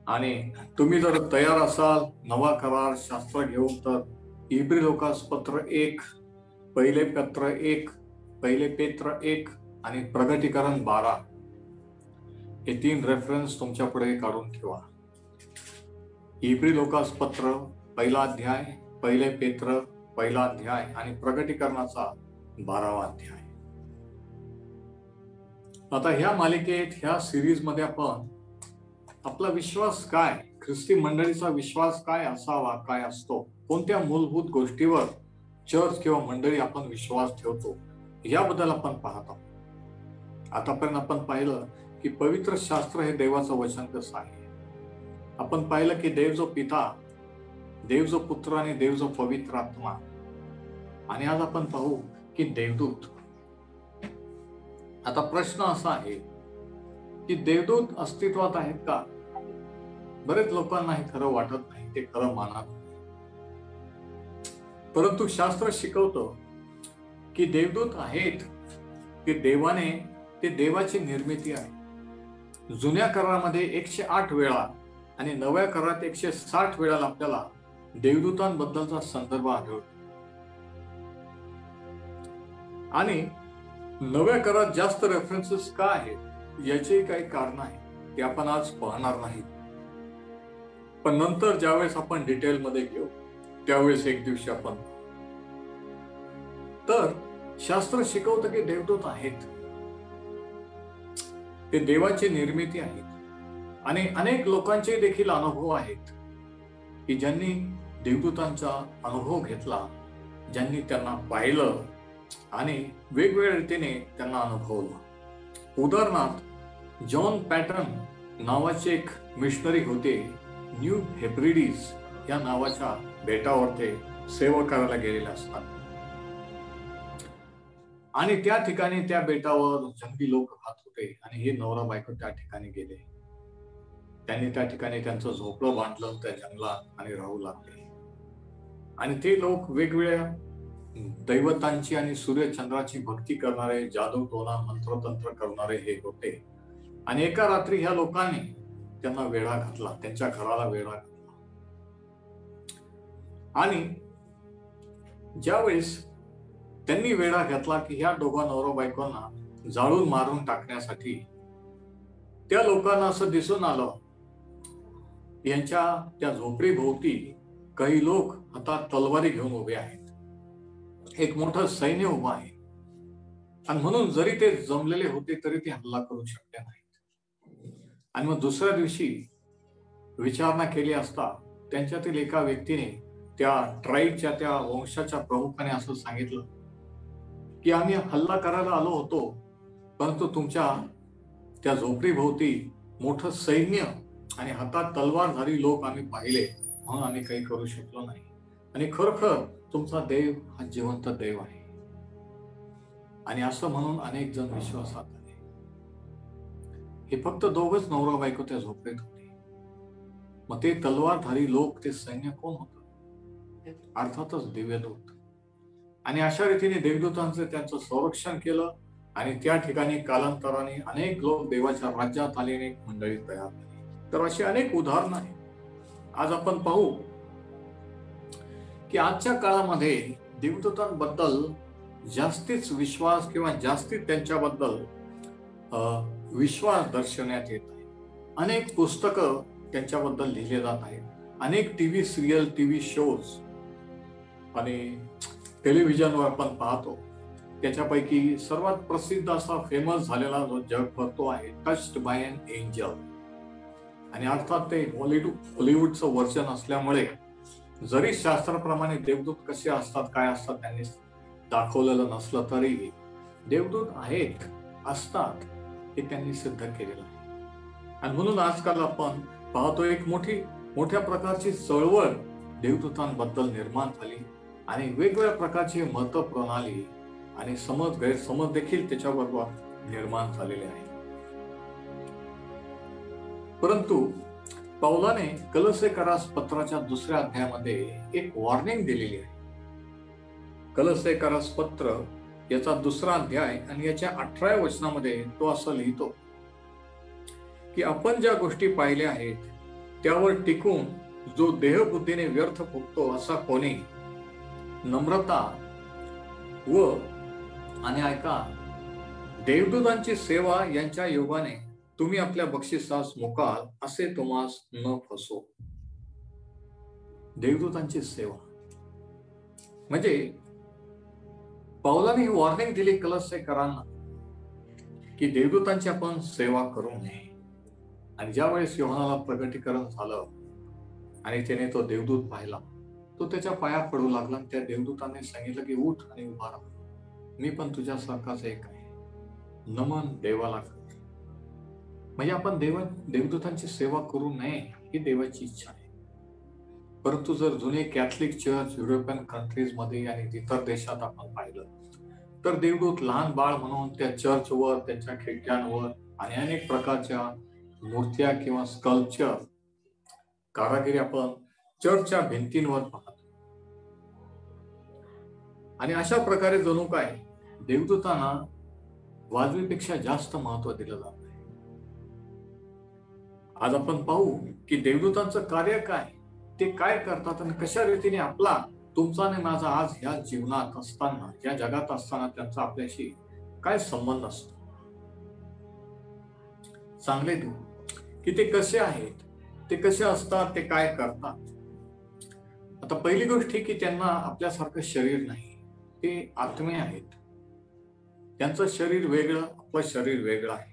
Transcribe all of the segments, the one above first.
आणि तुम्ही जर तयार असाल नवा करार शास्त्र घेऊन, तर इब्री लोकास पत्र 1, पहिले पत्र 1, पहिले पेत्र 1 आणि प्रगटीकरण 12 हे 3 रेफरन्स तुमच्या पुढे काढून ठेवा. इब्री लोकास पत्र पहिला अध्याय, पहिले पेत्र पहिला अध्याय आणि प्रगटीकरणाचा 12वा अध्याय. आता ह्या मालिकेत, ह्या सिरीज मध्ये आपण आपला विश्वास काय, ख्रिस्ती मंडळीचा विश्वास काय असावा, काय असतो, कोणत्या मूलभूत गोष्टीवर चर्च किंवा मंडळी आपण विश्वास ठेवतो, याबद्दल आपण पाहत आहोत. आतापर्यंत आपण पाहिलं की पवित्र शास्त्र हे देवाचं वचन कसं आहे. आपण पाहिलं की देव जो पिता, देव जो पुत्र आणि देव जो पवित्र आत्मा. आणि आज आपण पाहू की देवदूत. आता प्रश्न असा आहे की देवदूत अस्तित्वात आहेत का? बरेच लोकांना हे खरं वाटत नाही, ते खरं मानत नाही. परंतु शास्त्र शिकवतं की देवदूत आहेत, ते देवाने, ते देवाची निर्मिती आहे. जुन्या करारामध्ये 108 वेळा आणि नव्या करारात 160 वेळा आपल्याला देवदूतांबद्दलचा संदर्भ आढळतो. आणि नव्या करारात जास्त रेफरन्सेस का आहेत याचे काही कारण आहे, ते आपण आज पाहणार नाही. पण नंतर ज्यावेळेस आपण डिटेलमध्ये घेऊ त्यावेळेस एक दिवशी आपण. तर शास्त्र शिकवतं की देवदूत आहेत, ते देवाची निर्मिती आहेत. आणि अनेक लोकांचे देखील अनुभव आहेत की ज्यांनी देवदूतांचा अनुभव घेतला, ज्यांनी त्यांना पाहिलं आणि वेगवेगळ्या रीतीने त्यांना अनुभवलं. उदाहरणार्थ जॉन पॅटन नावाचे एक मिशनरी होते. न्यू हेब्रिडीज या नावाच्या बेटावर ते सेवा करायला गेलेले असतात. आणि त्या ठिकाणी, त्या बेटावर जंगली लोक राहत होते आणि हे नवरा बायको त्या ठिकाणी गेले. त्यांनी त्या ठिकाणी त्यांचं झोपडं बांधलं त्या जंगलात आणि राहू लागले. आणि ते लोक वेगवेगळ्या दैवतांची आणि सूर्यचंद्राची भक्ती करणारे, जादू टोना मंत्रतंत्र करणारे हे होते. आणि एका रात्री ह्या लोकांनी त्यांना वेढा घातला, त्यांच्या घराला वेढा घातला. आणि ज्यावेळेस त्यांनी वेढा घातला की ह्या दोघा नवरा बायकोंना जाळून मारून टाकण्यासाठी, त्या लोकांना असं दिसून आलं यांच्या त्या झोपडीभोवती काही लोक हातात तलवारी घेऊन उभे आहेत, एक मोठं सैन्य उभं आहे. आणि म्हणून जरी ते जमलेले होते तरी ते हल्ला करू शकले नाहीत. आणि मग दुसऱ्या दिवशी विचारणा केली असता त्यांच्यातील एका व्यक्तीने, त्या ट्राईबच्या, त्या वंशाच्या प्रमुखाने असं सांगितलं की आम्ही हल्ला करायला आलो होतो, परंतु तुमच्या त्या झोपडीभोवती मोठं सैन्य आणि हातात तलवारधारी लोक आम्ही पाहिले, म्हणून आम्ही काही करू शकलो नाही. आणि खरोखर तुमचा देव हा जिवंत देव आहे. आणि असं म्हणून अनेक जण विश्वासात आले. हे फक्त दोघच नवरा बायको त्या झोपडीत होते. मग ते तलवारधारी लोक, ते सैन्य कोण होतं? अर्थातच देवदूत. आणि अशा रीतीने देवदूतांचे त्यांचं संरक्षण केलं. आणि त्या ठिकाणी कालांतराने अनेक लोक देवाच्या राज्यात आलेले मंडळी तयार झाली. तर अशी अनेक उदाहरणं आहेत. आज आपण पाहू की आजच्या काळामध्ये देवदूतांबद्दल जास्तीच विश्वास किंवा जास्तीत त्यांच्याबद्दल विश्वास दर्शवण्यात येत आहे. अनेक पुस्तकं त्यांच्याबद्दल लिहिले जात आहेत. अनेक टीव्ही सिरियल, टीव्ही शोज आणि टेलिव्हिजनवर आपण पाहतो. त्याच्यापैकी सर्वात प्रसिद्ध असा, फेमस झालेला जो जगभर तो आहे टच्ड बाय एन एंजल. आणि अर्थात ते हॉलिवूडचं वर्जन असल्यामुळे जरी शास्त्राप्रमाणे देवदूत कसे असतात, काय असतात त्यांनी दाखवलेलं नसलं तरीही देवदूत आहेत, असतात, हे त्यांनी सिद्ध केलेलं आहे. आणि म्हणून आजकाल आपण पाहतो एक मोठ्या प्रकारची चळवळ देवदूतांबद्दल निर्माण झाली. आणि वेगवेगळ्या प्रकारची मत प्रणाली आणि समज, गैरसमज देखील त्याच्याबरोबर निर्माण झालेले आहे. परंतु पौलाने कलसेकरास पत्राच्या 2ऱ्या अध्यायामध्ये एक वॉर्निंग दिलेली आहे. कलसेकरास पत्र याचा 2रा अध्याय आणि याच्या 18व्या वचनामध्ये तो असं लिहितो की आपण ज्या गोष्टी पाहिल्या आहेत त्यावर टिकून जो देहबुद्धीने व्यर्थ फुकतो असा कोणी नम्रता व आणि ऐका, देवदूतांची सेवा यांच्या योगाने तुम्ही आपल्या बक्षिसास मुकाल असे तुम्हास न फसो. देवदूतांची सेवा म्हणजे पावलाने ही वॉर्निंग दिली कलस्सेकरांना की देवदूतांची आपण सेवा करू नये. आणि ज्या वेळेस योहानाला प्रगटीकरण झालं आणि त्याने तो देवदूत पाहिला, तो त्याच्या पाया पडू लागला. त्या देवदूताने सांगितलं की उठ आणि उभा राहा, मी पण तुझ्यासारखाच एक आहे, नमन देवाला कर. म्हणजे आपण देवदूतांची सेवा करू नये ही देवाची इच्छा आहे. परंतु जर जुने कॅथलिक चर्च युरोपियन कंट्रीज मध्ये आणि इतर देशात आपण पाहिलं तर देवदूत लहान बाळ म्हणून त्या चर्चवर, त्यांच्या खिडक्यांवर आणि अनेक प्रकारच्या मूर्त्या किंवा स्कल्पचर कारागिरी आपण चर्चच्या भिंतींवर पाहतो. आणि अशा प्रकारे जणू काय देवदूतांना वाजवीपेक्षा जास्त महत्व दिलं जात आहे. आज आपण पाहू की देवदूतांचं कार्य काय, ते काय करतात आणि कशा रीतीने आपला, तुमचा आणि माझा आज ह्या जीवनात असताना, या जगात असताना त्यांचा आपल्याशी काय संबंध असतो. चांगले देव की ते कसे आहेत, ते कसे असतात, ते काय करतात. आता पहिली गोष्ट ही की त्यांना आपल्यासारखं शरीर नाही, ते आत्मे आहेत. त्यांचं शरीर वेगळं, आपलं शरीर वेगळं आहे.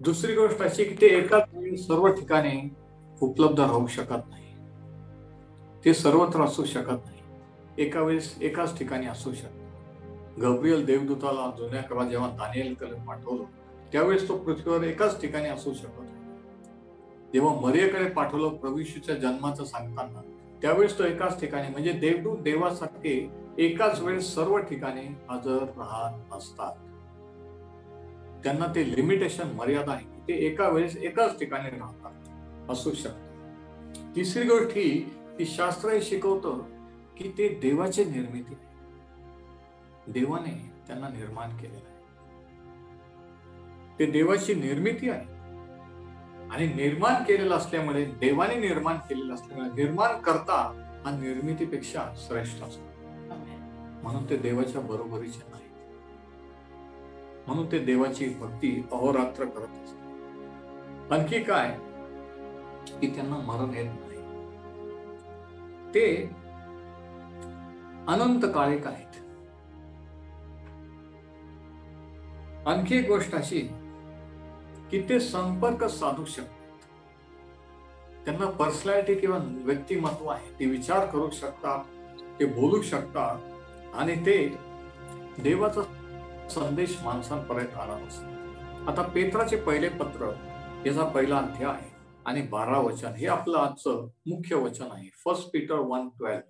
दुसरी गोष्ट अशी की ते एकाच वेळी सर्व ठिकाणी उपलब्ध राहू शकत नाही, ते सर्वत्र असू शकत नाही, एका वेळेस एकाच ठिकाणी असू शकत. गब्रियल देवदूताला जुन्या काळात जेव्हा दानिएलकडे पाठवलं त्यावेळेस तो पृथ्वीवर एकाच ठिकाणी असू शकत. जेव्हा मरियेकडे पाठवलं प्रभू येशूच्या जन्माचं सांगताना, त्यावेळेस तो एकाच ठिकाणी, म्हणजे देवदूत देवासारखे एकाच वेळेस सर्व ठिकाणी हजर राहत नसतात. त्यांना ते लिमिटेशन, मर्यादा आहे, ते एका वेळेस एकाच ठिकाणी राहतात, असू शकतात. तिसरी गोष्ट ही की शास्त्र हे शिकवतं की ते देवाची निर्मिती आहे, देवाने त्यांना निर्माण केलेलं आहे, ते देवाची निर्मिती आहे. आणि निर्माण केलेलं असल्यामुळे, देवाने निर्माण केलेलं असल्यामुळे निर्माण करता हा निर्मितीपेक्षा श्रेष्ठ असतो. म्हणून ते देवाच्या बरोबरीचे नाही, म्हणून ते देवाची भक्ती अहोरात्र करत असतात. आणखी काय की त्यांना मरण येत नाही, ते अनंत काळिक आहेत. आणखी एक गोष्ट अशी की ते संपर्क साधू शकतात. त्यांना पर्सनॅलिटी किंवा व्यक्तिमत्व आहे, ते विचार करू शकतात, ते बोलू शकतात आणि ते देवाचा संदेश माणसांपर्यंत आणत असतात. आता पेत्राचे पहिले पत्र याचा पहिला अध्याय आणि 12 वचन हे आपलं आजचं मुख्य वचन आहे. 1 पीटर 1:12,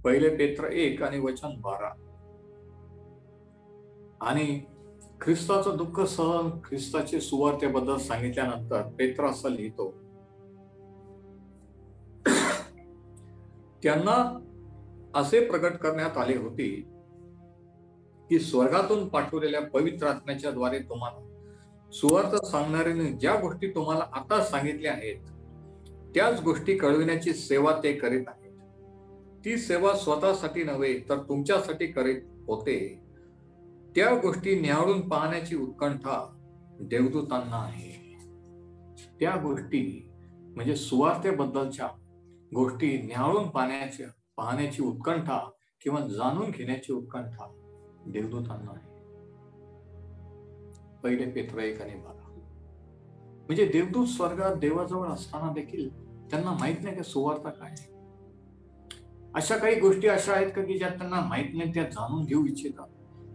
पहिले पेत्र 1 आणि वचन 12. आणि ख्रिस्ताचं दुःख सहन, ख्रिस्ताची सुवार्तेबद्दल सांगितल्यानंतर पेत्र असं लिहितो, त्यांना असे प्रकट करण्यात आले होते की स्वर्गातून पाठवलेल्या पवित्र आत्म्याच्या द्वारे तुम्हाला सुवार्ता सांगणाऱ्याने ज्या गोष्टी तुम्हाला आता सांगितल्या आहेत त्याच गोष्टी कळविण्याची सेवा ते करीत आहेत. ती सेवा स्वतःसाठी नव्हे तर तुमच्यासाठी करीत होते. त्या गोष्टी न्याहाळून पाहण्याची उत्कंठा देवदूतांना आहे. त्या गोष्टी म्हणजे सुवार्तेबद्दलच्या गोष्टी न्याहाळून पाहण्याची उत्कंठा किंवा जाणून घेण्याची उत्कंठा देवदूतांना आहे. पहिले पेत्र 1 आणि 12. म्हणजे देवदूत स्वर्गात देवाजवळ असताना देखील त्यांना माहित नाही की सुवार्ता काय आहे. अशा काही गोष्टी अशा आहेत का की ज्या त्यांना माहित नाही, त्या जाणून घेऊ इच्छितात,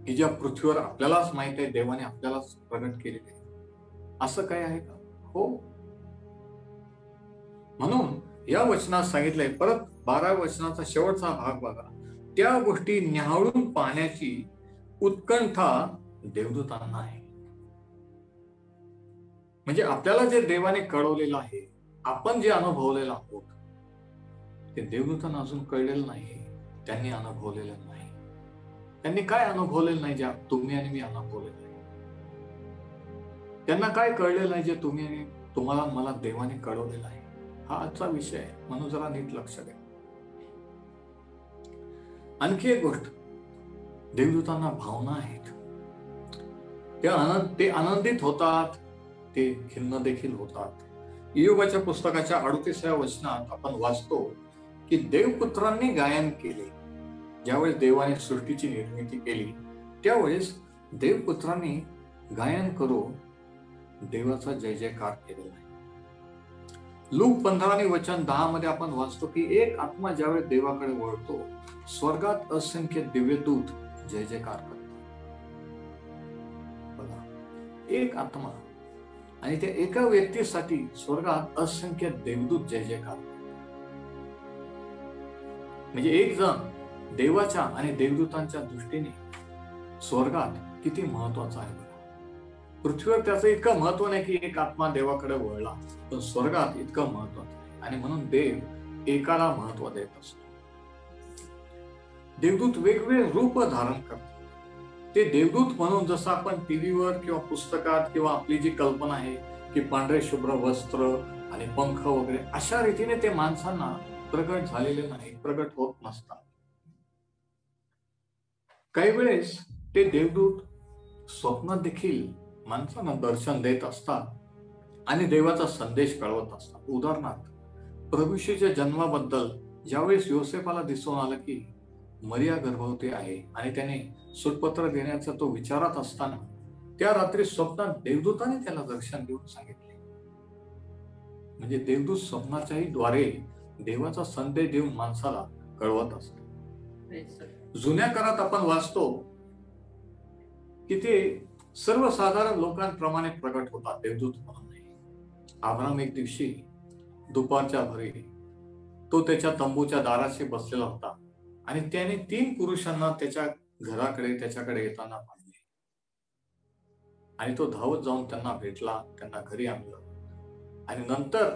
की ज्या पृथ्वीवर आपल्यालाच माहित आहे, देवाने आपल्यालाच प्रगट केलेले आहे. असं काय आहे का? हो. म्हणून या वचनात सांगितलंय, परत 12 वचनाचा शेवटचा भाग बघा, त्या गोष्टी न्याहाळून पाहण्याची उत्कंठा देवदूतांना आहे. म्हणजे आपल्याला जे देवाने कळवलेलं आहे, आपण जे अनुभवलेलं आहोत, ते देवदूतांना अजून कळलेलं नाही, त्यांनी अनुभवलेलं नाही. त्यांनी काय अनुभवलेलं नाही ज्या तुम्ही आणि मी अनुभवलेलं नाही. त्यांना काय कळलेलं नाही जे तुम्ही आणि तुम्हाला मला देवाने कळवलेला आहे. हा आजचा विषय आहे, म्हणून जरा नीट लक्ष द्या. आणखी एक गोष्ट, देवदूतांना भावना आहेत. ते आनंदित होतात, ते खिन्न देखील होतात. इयोबाच्या पुस्तकाच्या 38व्या वचनात आपण वाचतो की देवपुत्रांनी गायन केले. ज्यावेळेस देवाने सृष्टीची निर्मिती केली त्यावेळेस देवपुत्रांनी गायन करून देवाचा जय जयकार केलेला आहे. लूक 15:10 मध्ये आपण वाचतो की एक आत्मा ज्यावेळेस देवाकडे वळतो, स्वर्गात असंख्य दिव्यदूत जय जयकार करतात. बघा, एक आत्मा आणि त्या एका व्यक्तीसाठी स्वर्गात असंख्य देवदूत जय जयकार. म्हणजे एक जण देवाच्या आणि देवदूतांच्या दृष्टीने स्वर्गात किती महत्वाचा आहे. पृथ्वीवर त्याचं इतकं महत्व नाही की एक आत्मा देवाकडे वळला, पण स्वर्गात इतकं महत्वाचं आहे. आणि म्हणून देव एकाला महत्व देत असतो. देवदूत वेगवेगळे रूप धारण करतात. ते देवदूत म्हणून जसं आपण टीव्हीवर किंवा पुस्तकात किंवा आपली जी कल्पना आहे की पांढरे शुभ्र वस्त्र आणि पंख वगैरे, अशा रीतीने ते माणसांना प्रगट झालेले नाही, प्रगट होत नसतात. काही वेळेस ते देवदूत स्वप्नात देखील माणसांना दर्शन देत असतात आणि देवाचा संदेश कळवत असतात. उदाहरणार्थ, प्रभू येशूच्या जन्माबद्दल ज्यावेळेस योसेफाला दिसून आलं की मरिया गर्भवती आहे आणि त्याने सुटपत्र देण्याचा तो विचारात असताना त्या रात्री स्वप्नात देवदूताने त्याला दर्शन देऊन सांगितले. म्हणजे देवदूत स्वप्नाच्याही द्वारे देवाचा संदेश देऊन माणसाला कळवत असतात. जुन्या काळात आपण वाचतो की ते सर्वसाधारण लोकांप्रमाणे प्रगट होतात, देवदूत म्हणून नाही. अब्राम एक दिवशी दुपारच्या भरी तो त्याच्या तंबूच्या दाराशी बसलेला होता आणि त्याने 3 पुरुषांना त्याच्या घराकडे त्याच्याकडे येताना पाहिले आणि तो धावत जाऊन त्यांना भेटला, त्यांना घरी आणलं आणि नंतर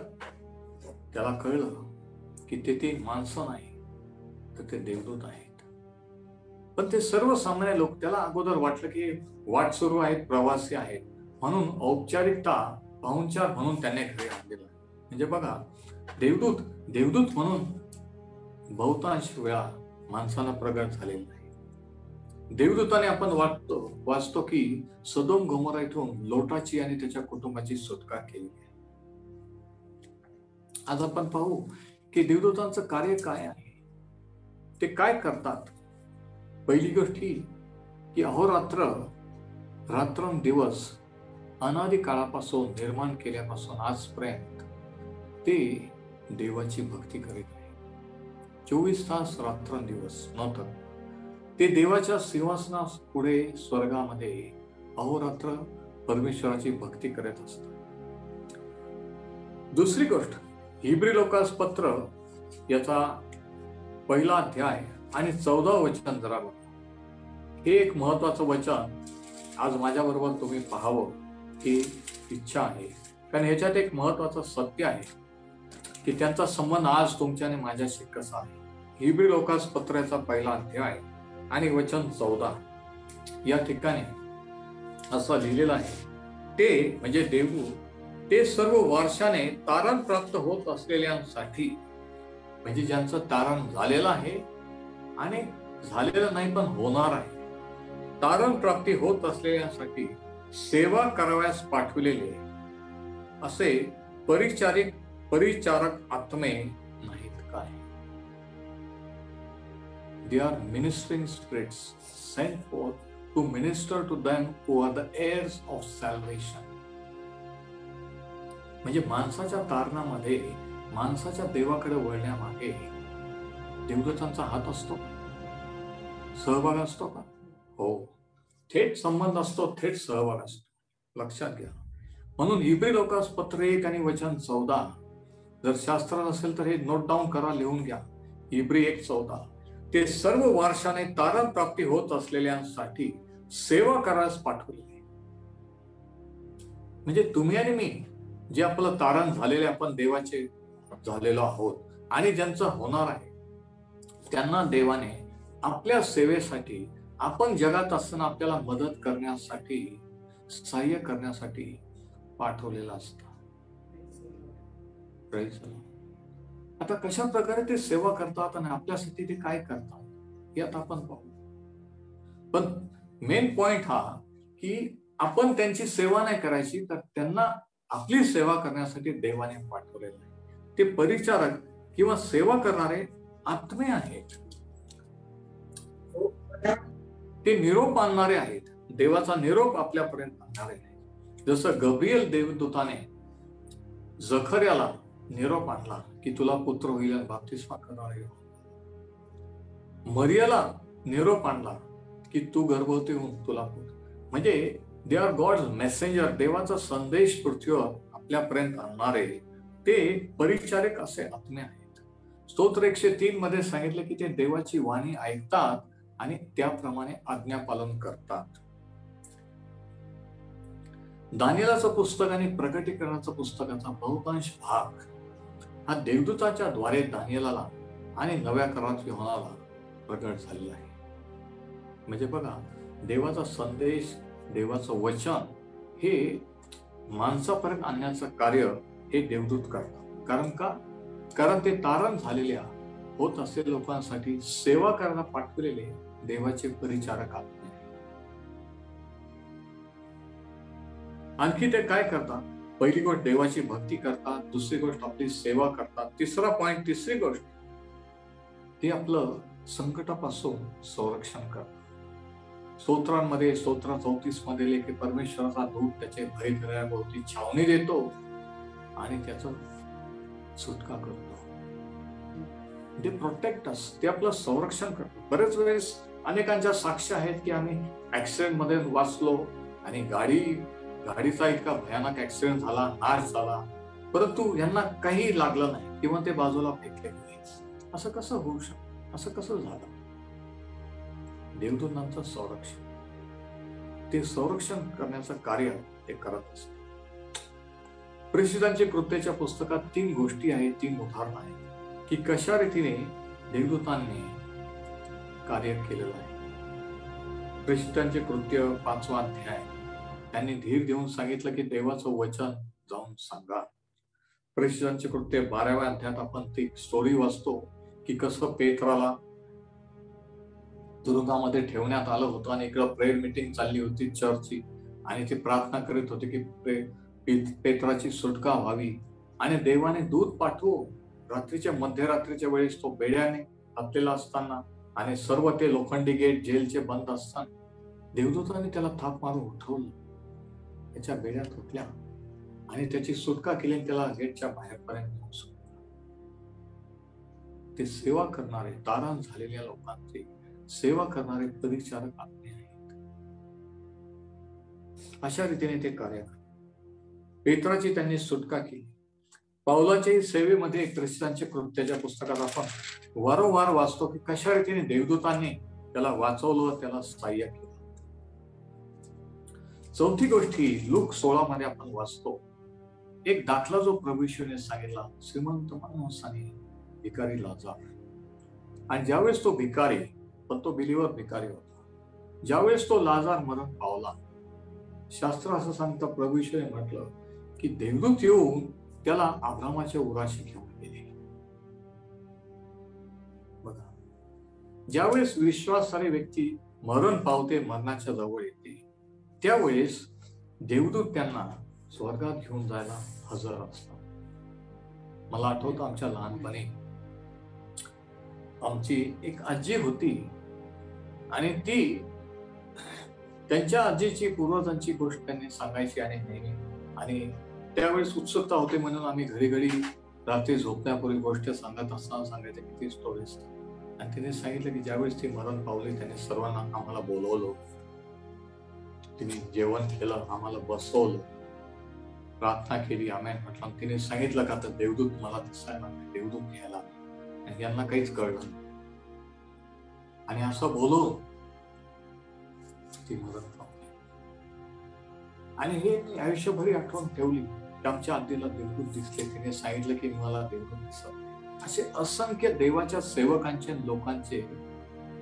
त्याला कळलं की ते 3 माणसं नाही तर ते देवदूत आहेत. पण ते सर्वसामान्य लोक. त्याला अगोदर वाटलं की वाट सुरू आहेत, प्रवासी आहेत, म्हणून औपचारिकता पाहुणचार म्हणून त्याने घरी आणलेला. म्हणजे बघा, देवदूत म्हणून बहुतांश वेळा माणसाला प्रगट झालेला नाही. देवदूताने आपण वाचतो की सदोम गोमोरा इथून लोटाची आणि त्याच्या कुटुंबाची सुटका केली. आज आपण पाहू की देवदूतांचं कार्य काय आहे, ते काय करतात. पहिली गोष्ट ही की अहोरात्र रात्रंदिवस अनादि काळापासून निर्माण केल्यापासून आजपर्यंत ते देवाची भक्ती करीत आहे. 24 तास रात्रंदिवस नव्हतं. ते देवाच्या सिंहासना पुढे स्वर्गामध्ये अहोरात्र परमेश्वराची भक्ती करत असतात. दुसरी गोष्ट, हिब्री लोकास पत्र याचा 1 अध्याय आणि 14 वचन जरा बघा. हे एक महत्वाचं वचन आज माझ्या बरोबर तुम्ही पाहावं ही इच्छा आहे, कारण ह्याच्यात एक महत्वाचं सत्य आहे की त्यांचा संबंध आज तुमच्या आणि माझ्याशी कसा आहे. हिब्री लोकास पत्राचा 1 अध्याय आणि वचन 14 या ठिकाणी असं लिहिलेलं आहे. ते म्हणजे देवदूत ते सर्व वर्षाने तारण प्राप्त होत असलेल्यांसाठी, म्हणजे ज्यांचं तारण झालेलं आहे आणि झालेलं नाही पण होणार आहे, तारण प्राप्ती होत असलेल्यांसाठी सेवा करावयास पाठविलेले असे परिचारक आत्मे नाहीत काय. They are ministering spirits sent forth to minister to them who are the heirs of salvation. म्हणजे माणसाच्या तारणामध्ये, माणसाच्या देवाकडे वळण्यामागे देवदूतांचा हात असतो, सहभाग असतो का? हो, थेट संबंध असतो, थेट सहभाग असतो. लक्षात घ्या. म्हणून हिब्री लोकास पत्र 1 आणि वचन 14, जर शास्त्र नसेल तर हे नोट डाऊन करा, लिहून घ्या. हिब्री 1:14, ते सर्व वर्षाने तारण प्राप्ती होत असलेल्यांसाठी सेवा करायला पाठवले. म्हणजे तुम्ही आणि मी जे आपलं तारण झालेले, आपण देवाचे झालेलो आहोत आणि ज्यांचं होणार आहे, त्यांना देवाने आपल्या सेवेसाठी, आपण जगात असताना आपल्याला मदत करण्यासाठी, सहाय्य करण्यासाठी पाठवलेलं असतं. Praise the Lord. आता कशा प्रकारे ते सेवा करतात आणि आपल्यासाठी ते काय करतात यात आपण पाहू. पण मेन पॉइंट हा की आपण त्यांची सेवा नाही करायची, तर त्यांना आपली सेवा करण्यासाठी देवाने पाठवलेलं आहे. ते परिचारक किंवा सेवा करणारे आत्मे आहेत. ते निरोप आणणारे आहेत. देवाचा निरोप आपल्यापर्यंत आणणारे आहेत. जसं गब्रिएल देवदूताने जखर्याला निरोप आणला की तुला पुत्र होईल आणि बाप्तिस्मा करणारे. मरियाला निरोप आणला की तू गर्भवती होऊन तुला पुत्र. म्हणजे दे आर गॉड्स मेसेंजर. देवाचा संदेश पृथ्वीवर आपल्यापर्यंत आणणारे ते परिचारक असे आत्मे आहेत. स्तोत्र 103 मध्ये सांगितलं की ते देवाची वाणी ऐकतात आणि त्याप्रमाणे आज्ञापालन करतात. दानिएलाचं पुस्तक आणि प्रकटीकरणाचं पुस्तकाचा बहुतांश भाग हा देवदूताच्या द्वारे दानिएलाला आणि नव्या करारात योहानाला प्रकट झालेला आहे. म्हणजे बघा, देवाचा संदेश, देवाचं वचन हे माणसापर्यंत आणण्याचं कार्य हे देवदूत करतात. कारण ते तारण झालेल्या होत असलेल्या लोकांसाठी सेवा करायला पाठवलेले देवाचे परिचारक आत्मे. आणखी ते काय करतात? पहिली गोष्ट देवाची भक्ती करतात, दुसरी गोष्ट आपली सेवा करतात, तिसरा पॉइंट, तिसरी गोष्ट ते आपलं संकटापासून संरक्षण करतात. स्तोत्रांमध्ये स्तोत्र 34 मध्ये लेखी परमेश्वराचा दूत त्याचे भय करण्याभोवती छावणी देतो आणि त्याचं सुटका करतो. ते प्रोटेक्ट अस, ते आपलं संरक्षण करतो. बरेच वेळेस अनेकांच्या साक्ष आहेत की आम्ही ऍक्सिडेंट मध्ये वाचलो आणि गाडीचा इतका भयानक ऍक्सिडेंट झाला, नाश झाला, परंतु यांना काही लागलं नाही किंवा ते बाजूला फेकले गेले. असं कसं होऊ शकतं? असं कसं झालं? देवदूतांचं संरक्षण, ते संरक्षण करण्याचं कार्य ते करत असतात. प्रेषितांच्या कृत्याच्या पुस्तकात 3 गोष्टी आहेत, 3 उदाहरणं आहेत की कशा रीतीने देवदूतांनी कार्य केलेलं आहे. प्रेषितांचे कृत्य 5वा अध्याय, त्यांनी धीर देऊन सांगितलं की देवाचं वचन जाऊन सांगा. प्रेषितांचे कृत्य 12व्या अध्यायात आपण ती स्टोरी वाचतो की कसं पेत्राला तुरुंगामध्ये ठेवण्यात आलं होतं आणि इकडं प्रेयर मीटिंग चालली होती चर्चची आणि ते प्रार्थना करीत होते की पेत्राची सुटका व्हावी. आणि देवाने दूत पाठवून रात्रीच्या मध्यरात्रीच्या वेळेस तो बेड्याने घातलेला असताना आणि सर्व ते लोखंडी गेट जेलचे बंद असताना देवदूताने त्याला थाप मारून उठवलं, त्याच्या बेड्यात उठल्या आणि त्याची सुटका केली आणि त्याला गेटच्या बाहेरपर्यंत पोहोचवलं. ते सेवा करणारे, तारण झालेल्या लोकांचे सेवा करणारे परिचारक आत्मे आहेत. अशा रीतीने ते कार्य करतात. पेत्राची त्यांनी सुटका केली. पाऊलाच्या सेवेमध्ये ख्रिस्तांच्या कृत्याच्या पुस्तकात आपण वारंवार वाचतो की कशा रीतीने देवदूतांनी त्याला वाचवलं, त्याला सहाय्य केलं. चौथी गोष्टी लूक 16 मध्ये आपण वाचतो एक दाखला जो प्रभू येशूने सांगितला. श्रीमंत माणसाने भिकारी लाजार, आणि ज्यावेळेस तो भिकारी, पण तो बिलीवर भिकारी होता, ज्यावेळेस तो लाजार मरण पावला, शास्त्र असं सांगतं प्रभू येशूने म्हटलं की देवदूत येऊन त्याला अब्रामाच्या उराशी घेऊन गेले. बघा, ज्यावेळेस विश्वासारी व्यक्ती मरण पावते, मरणाच्या जवळ येते, त्यावेळेस देवदूत त्यांना स्वर्गात घेऊन जायला हजर असतात. मला आठवतं आमच्या लहानपणी आमची एक आजी होती आणि ती त्यांच्या आजीची पूर्वजांची गोष्ट त्यांनी सांगायची आणि नेहमी, आणि त्यावेळेस उत्सुकता होते म्हणून आम्ही घडी घडी रात्री झोपण्यापूर्वी गोष्ट सांगत असताना सांगायचे किती स्टोरीज. आणि तिने सांगितलं की ज्यावेळेस ती मरण पावली त्याने सर्वांना आम्हाला बोलवलं, तिने जेवण केलं, आम्हाला बसवलं, प्रार्थना केली, आम्ही म्हटलं. तिने सांगितलं का तर देवदूत मला दिसायला, देवदूत घ्यायला, आणि यांना काहीच कळलं. आणि असं बोलून ती मरण पावली. आणि हे मी आयुष्यभरी आठवण ठेवली. आमच्या आजीला देवदूत दिसले, तिने सांगितलं की मला देवदूत दिसत. असे असंख्य देवाच्या सेवकांचे, लोकांचे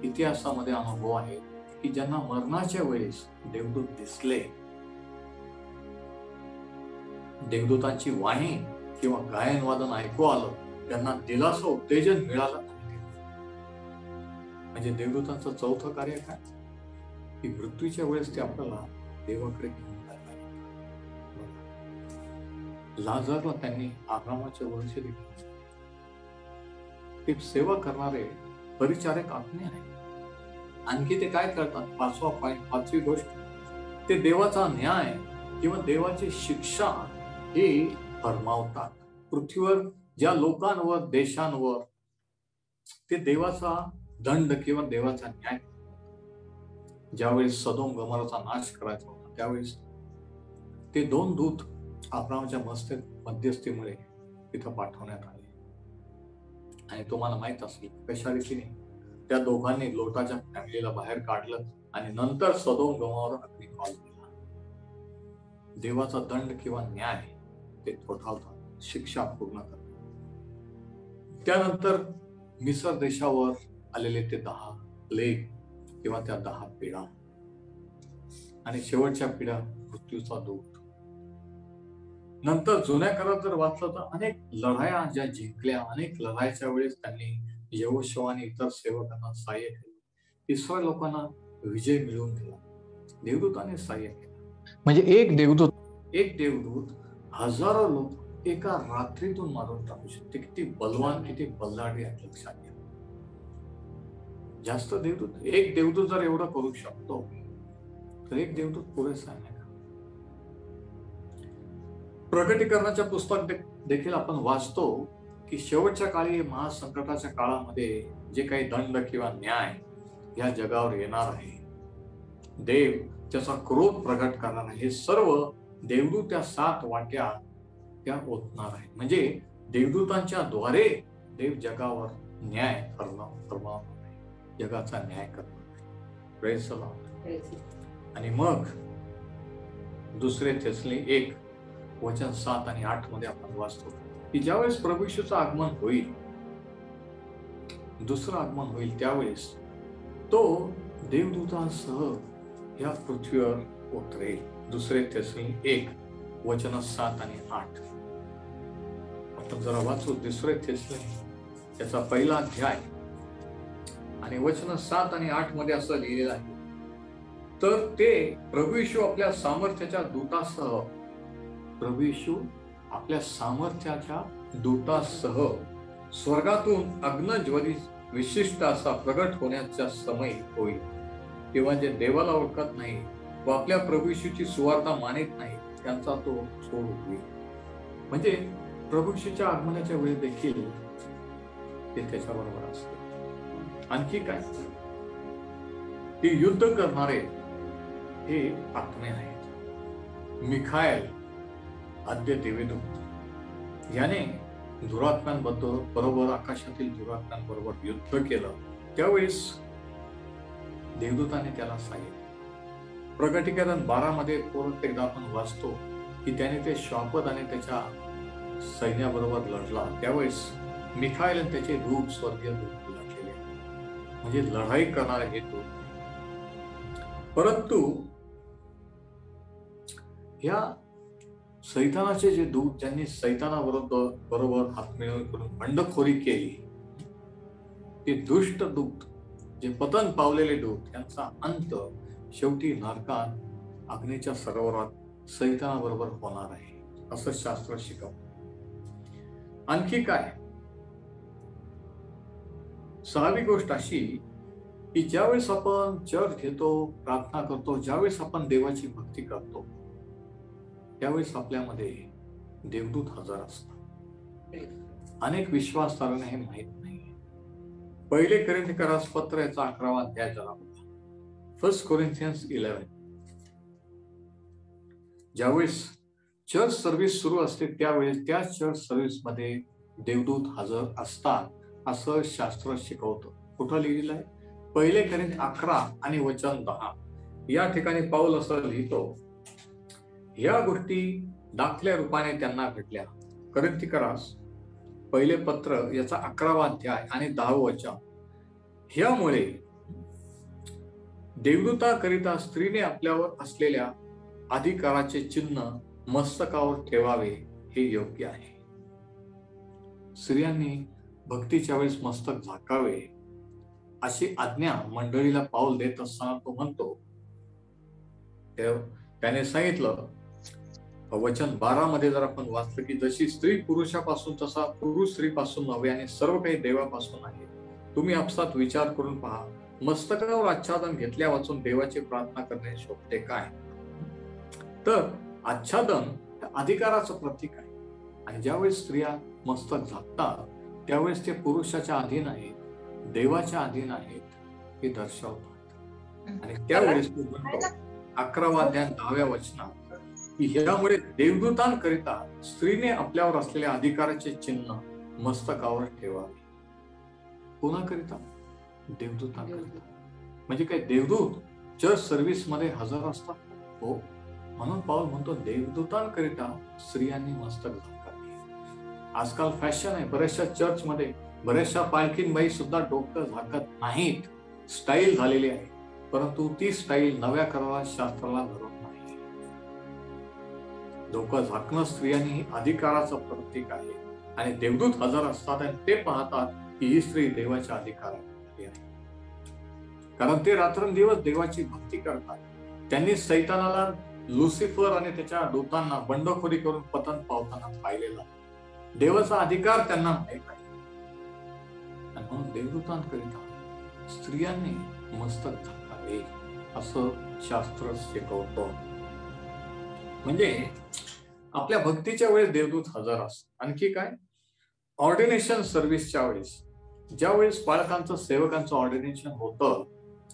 इतिहासामध्ये अनुभव आहेत की ज्यांना मरणाच्या वेळेस देवदूत दिसले. देवदूतांची वाणी किंवा गायन वादन ऐकू आलं, त्यांना दिलासा उत्तेजन मिळालं. म्हणजे देवदूतांचं चौथं कार्य काय की मृत्यूच्या वेळेस ते आपल्याला देवाकडे घेऊन जातात. लाजारला त्यांनी आरामाच्या वर्षी देखील ते सेवा करणारे परिचारक आत्मे आहेत. आणखी ते काय करतात? पाचवी गोष्ट, ते देवाचा न्याय किंवा देवाची शिक्षा ही फरमावतात. पृथ्वीवर ज्या लोकांवर, देशांवर ते देवाचा दंड किंवा देवाचा न्याय. ज्यावेळेस सदोम गमोराचा नाश करायचा होता, त्यावेळेस ते 2 दूत अब्रामच्या मध्यस्थीमुळे तिथं पाठवण्यात आले. आणि तुम्हाला माहित असेल कशा रीतीने त्या दोघांनी लोटाच्या फॅमिलीला बाहेर काढलं आणि नंतर सदोम गमोरा अग्नी कॉल केला. देवाचा दंड किंवा न्याय ते थोठावतात, शिक्षा पूर्ण करतात. त्यानंतर मिसर देशावर आलेले ते 10 प्लेग किंवा त्या 10 पिढा आणि शेवटच्या पिढ्या मृत्यूचा दूत. नंतर जुन्या काळात जर वाचलं तर अनेक लढाया ज्या जिंकल्या, अनेक लढाईच्या वेळेस त्यांनी यहोशुआ आणि इतर सेवकांना सहाय्य केलं. इस्रायल लोकांना विजय मिळवून दिला. देवदूताने सहाय्य केलं. म्हणजे एक देवदूत हजारो लोक एका रात्रीतून मारून टाकू शकते. किती बलवान, किती बल्लाढ्य आहे लक्षात घ्या. जास्त देवदूत, एक देवदूत जर एवढं करू शकतो तर एक देवदूत पुरेसा आहे का? प्रकटीकरणाच्या पुस्तक देखील आपण वाचतो की शेवटच्या काळी, महासंकटाच्या काळामध्ये जे काही दंड किंवा न्याय या जगावर येणार आहे, देव त्याचा क्रोध प्रकट करणार आहे, हे सर्व देवदूत त्या 7 वाट्या त्या ओतणार आहे. म्हणजे देवदूतांच्या द्वारे देव जगावर न्याय करणार, जगाचा न्याय करणार. Praise the Lord. आणि मग दुसरे थेसली 1 वचन 7 आणि 8 मध्ये आपण वाचतो की ज्यावेळेस प्रभू येशूचं आगमन होईल, दुसरं आगमन होईल, त्यावेळेस तो देवदूतांसह या पृथ्वीवर उतरेल. दुसरे थेसली 1 वचन 7 आणि 8 आपण जरा वाचू. दुसरे थेसली त्याचा 1 अध्याय आणि वचन 7 आणि 8 मध्ये असं लिहिलेलं आहे, तर ते प्रभू येशू आपल्या सामर्थ्याच्या दूतासह, प्रभू येशू आपल्या सामर्थ्याच्या दूतासह स्वर्गातून अग्नज्वलित विशिष्ट असा प्रगट होण्याचा समय होईल. तेव्हा जे देवाला ओळखत नाही व आपल्या प्रभू येशूची सुवार्ता मानित नाही त्यांचा तो सोड होईल. म्हणजे प्रभू येशूच्या आगमनाच्या वेळी देखील ते त्याच्याबरोबर असते. आणखी काय, ते युद्ध करणारे हे आत्मे आहेत. मिखाएल आद्य देवदूत याने दुरात्म्यांबरोबर, आकाशातील दुरात्म्यांबरोबर युद्ध केलं. त्यावेळेस देवदूताने त्याला सहाय्य. प्रकटीकरण 12 मध्ये परत एकदा आपण वाचतो की त्याने ते श्वापद आणि त्याच्या सैन्याबरोबर लढला. त्यावेळेस मिखाएल आणि त्याचे दूत, स्वर्गीय दूत लढलेले, म्हणजे लढाई करणारे हे दूत. परंतु या सैतानाचे जे दूत, ज्यांनी सैतानाबरोबर हातमिळवणी करून बंडखोरी केली, ते दुष्ट दूत, जे पतन पावलेले दूत, यांचा अंत शेवटी नरकात अग्नीच्या सरोवरात सैतानाबरोबर होणार आहे, असं शास्त्र शिकवतं. आणखी काय, 6वी गोष्ट अशी की ज्यावेळेस आपण चर्च घेतो, प्रार्थना करतो, ज्यावेळेस आपण देवाची भक्ती करतो, त्यावेळेस आपल्यामध्ये देवदूत हजर असतात. अनेक विश्वासार्हांना हे माहित नाही. 1 कोरिंथियस पत्र याचा 11वा अध्याय जरा बघा. 1 कोरिंथियन्स 11. ज्यावेळेस चर्च सर्व्हिस सुरू असते त्यावेळेस त्या चर्च सर्व्हिस मध्ये देवदूत हजर असतात, असं शास्त्र शिकवतं. कुठं लिहिलेलं आहे? 1 कोरिंथ 11 आणि वचन 10 या ठिकाणी पाऊल असं लिहितो, या गोष्टी दाखल्या रूपाने त्यांना भेटल्या. कोरिंथियस 1 पत्र याचा 11वा अध्याय आणि 10व वचन. ह्यामुळे देवदूताकरिता स्त्रीने आपल्यावर असलेल्या अधिकाराचे चिन्ह मस्तकावर ठेवावे हे योग्य आहे. स्त्रियांनी भक्तीच्या वेळेस मस्तक झाकावे अशी आज्ञा मंडळीला पाऊल देत असताना तो म्हणतो, त्याने सांगितलं वचन 12 मध्ये जर आपण वाचलं की जशी स्त्री पुरुषापासून तसा पुरुष स्त्रीपासून नव्हे आणि सर्व काही देवापासून आहे. तुम्ही आपसात विचार करून पहा, मस्तकावर आच्छादन घेतल्या वाचून देवाची प्रार्थना करणे शोभते काय? तर आच्छादन अधिकाराचं प्रतीक आहे आणि ज्यावेळेस स्त्रिया मस्तक झाकतात त्यावेळेस ते पुरुषाच्या अधीन आहेत, देवाच्या अधीन आहेत हे दर्शवतात. आणि त्यावेळेस तो म्हणतो 11व्या अध्याय 10व्या वचनात की ह्यामुळे देवदूतांकरिता स्त्रीने आपल्यावर असलेल्या अधिकाराचे चिन्ह मस्तकावर ठेवावे. कोणाकरिता? देवदूतांकरिता. म्हणजे काय देवदूत चर्च सर्व्हिस मध्ये हजर असतात? हो. म्हणून पाऊल म्हणतो देवदूतांकरिता स्त्रियांनी मस्तक झाकावे. आजकाल फॅशन आहे, बऱ्याचशा चर्च मध्ये बऱ्याचशा पालखींबाई सुद्धा डोकं झाकत नाहीत, स्टाईल झालेली आहे. परंतु ती स्टाईल नव्या करारात शास्त्राला धरून नाही. डोकं झाकणं स्त्रियांनी ही अधिकाराचं प्रतीक आहे आणि देवदूत हजर असतात आणि ते पाहतात की ही स्त्री देवाच्या अधिकारात आहे. कारण ते रात्रंदिवस देवाची भक्ती करतात. त्यांनी सैतानाला, लुसिफर आणि त्याच्या दूतांना बंडखोरी करून पतन पावताना पाहिलेला. देवाचा अधिकार त्यांना माहित आहे आणि म्हणून देवदूतांकरिता स्त्रियांनी मस्तक झाकावे असं शास्त्र शिकवतो. म्हणजे आपल्या भक्तीच्या वेळेस देवदूत हजर असतात. आणखी काय? ऑर्डिनेशन सर्व्हिसच्या वेळेस, ज्या वेळेस बाळकांचं सेवकांचं ऑर्डिनेशन होतं